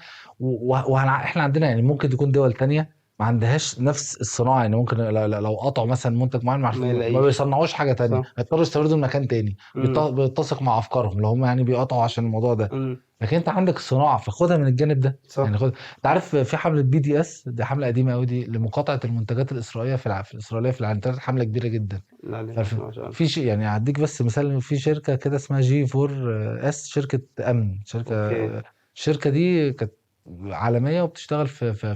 احنا عندنا، يعني ممكن تكون دول تانية ما عندهاش نفس الصناعه. يعني ممكن لو قطعوا مثلا منتج معين ما ما يلاقيش. بيصنعوش حاجه تانية، صح. يضطروا يستوردوا من مكان تاني. امم بيتسق مع افكارهم لو هم يعني بيقطعوا عشان الموضوع ده. امم لكن انت عندك الصناعه، فخدها من الجانب ده. صح. يعني خد، انت عارف في حمله BDS دي، حمله قديمه قوي دي لمقاطعه المنتجات الاسرائيليه في الاسرائيليه في الانترنت، حمله كبيره جدا. لا عليه فالف- ما شاء الله. في شيء يعني هديك بس مثال. في شركه كده اسمها G4S، شركه امن، اوكي. الشركه دي كانت عالميه وبتشتغل في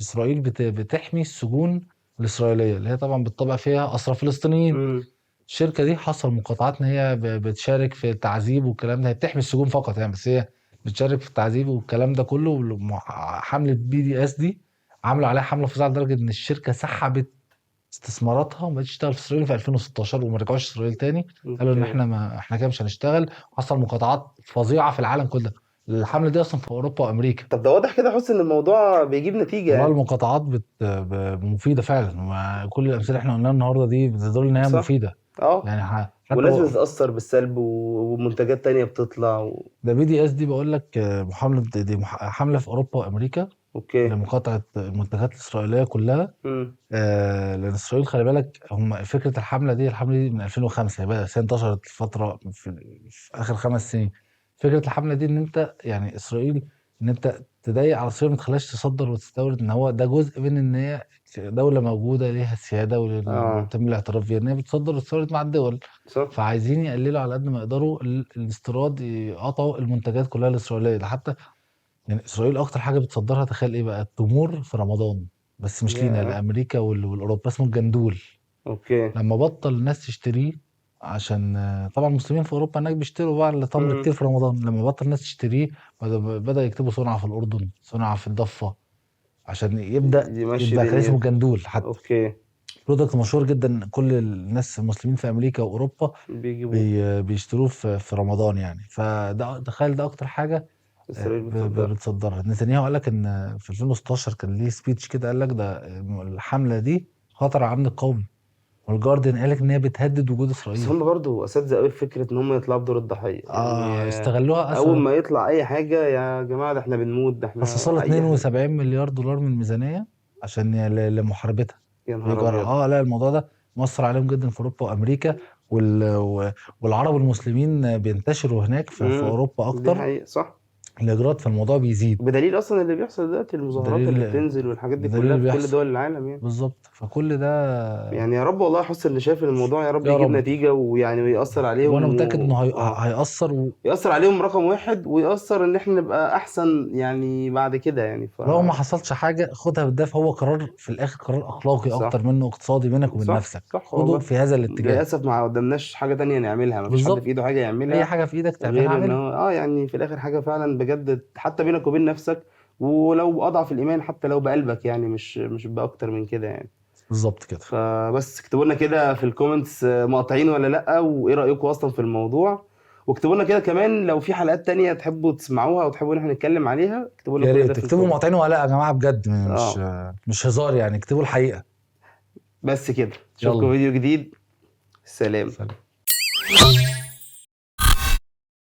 اسرائيل، بتحمي السجون الاسرائيليه اللي هي طبعا بتطبق فيها اسرى فلسطينيين. امم الشركه دي حصل مقاطعات ان هي بتشارك في التعذيب والكلام ده. هي بتحمي السجون فقط يعني، بس هي بتشارك في التعذيب والكلام ده كله. حمله BDS دي عملوا عليها حمله فظيعه لدرجه ان الشركه سحبت استثماراتها وما بقتش تشتغل في اسرائيل في 2016، وما رجعوش اسرائيل تاني. قالوا ان اوكي. احنا ما احنا كده مش هنشتغل. حصل مقاطعات فظيعه في العالم كله. الحمله دي اصلا في اوروبا وامريكا. طب ده واضح كده، حس ان الموضوع بيجيب نتيجة والله يعني. المقاطعات مفيده فعلا. كل الامثله اللي احنا قلناها النهارده دي بتدل ان هي صح. مفيده. اه يعني حتى والناس بتتأثر بالسلب ومنتجات تانية بتطلع ده BDS دي بقول لك محامله حمله في اوروبا وامريكا اوكي. لمقاطعه المنتجات الاسرائيليه كلها. امم لان اسرائيل خلي بالك، هم فكره الحمله دي من 2005، بس هي انتشرت فتره في اخر 5 سنين. فكره الحمله دي ان انت يعني اسرائيل، ان انت تضايق على اسرائيل ما تخليهاش تصدر وتستورد، ان هو ده جزء من ان هي دوله موجوده ليها السياده اه وتم الاعتراف بيها ان هي بتصدر وتستورد مع الدول. صح. فعايزين يقللوا على قد ما يقدروا الاستيراد، يقطعوا المنتجات كلها الاسرائيليه. ده حتى يعني اسرائيل اكتر حاجه بتصدرها، تخيل ايه بقى؟ التمور في رمضان. بس مش لينا، يا لامريكا والاوروبا، اسمه الجندول. اوكي. لما بطل الناس تشتريه، عشان طبعا المسلمين في اوروبا هناك بيشتروا بقى التمر امم كتير في رمضان. لما بطل الناس تشتريه، بدأ يكتبوا صنع في الاردن، صنع في الضفه، عشان يبدا يمشي يتباع. كان اسمه دنيته. الجندول حتى. اوكي. برودكت مشهور جدا، كل الناس المسلمين في امريكا واوروبا بيجيبوه. بيشتروه في رمضان يعني. فده تخيل ده اكتر حاجه اسرائيل بتصدر. بتصدرها. نتنياهو قال لك ان في 2016 كان ليه سبيتش كده، قال لك ده الحمله دي خطر على الامن القومي. والجارديان قال لك ان هي بتهدد وجود بس اسرائيل. هم برضو اساتذه قوي في فكره ان هم يطلعوا بدور الضحيه يعني. استغلوها اول اسهل. ما يطلع اي حاجه يا جماعه ده احنا بنموت، ده خصصوا لها احنا اي حاجه. 72 مليار دولار من الميزانيه عشان لمحاربتها. يا نهار ابيض. لا الموضوع ده مؤثر عليهم جدا في اوروبا وامريكا، والعرب المسلمين بينتشروا هناك في اوروبا دي اكتر. حقيقة صح. الاجراءات في الموضوع بيزيد، بدليل اصلا اللي بيحصل دلوقتي، المظاهرات اللي بدليل بتنزل والحاجات دي بدليل كلها اللي في كل بيحصل دول العالم يعني. بالظبط. فكل ده يعني يا رب والله احس اللي شايف ان الموضوع يا رب يا يجيب رب، نتيجة ويعني ويأثر وانا عليهم متاكد انه هيأثر. يأثر عليهم رقم واحد، ويأثر ان احنا نبقى احسن يعني بعد كده يعني ولو ما حصلش حاجه خدها بالدافع، هو قرار في الاخر قرار اخلاقي صح اكتر منه اقتصادي بينك وبين صح نفسك، صح خده والله. في هذا الاتجاه. للأسف ما قدامناش حاجة تانية نعملها، ما فيش حد في بالظبط، ايده حاجة اي يعملها حاجه في ايدك تعملها غير ان اعملها. هو يعني في الاخر حاجة فعلا بجد حتى بينك وبين نفسك، ولو اضعف الايمان حتى لو بقلبك يعني، مش باكتر من كده يعني. بالظبط كده. فبس اكتبوا لنا كده في الكومنتس مقاطعين ولا لا، وايه رأيكم اصلا في الموضوع. واكتبوا لنا كده كمان لو في حلقات تانية تحبوا تسمعوها وتحبوا ان احنا نتكلم عليها، اكتبوا لنا يا كل ده ريت في تكتبوا الكومنت. معطيين ولا لا يا جماعه، بجد مش اه مش هزار يعني، اكتبوا الحقيقه. بس كده، اشوفكم يلا فيديو جديد. سلام. سلام.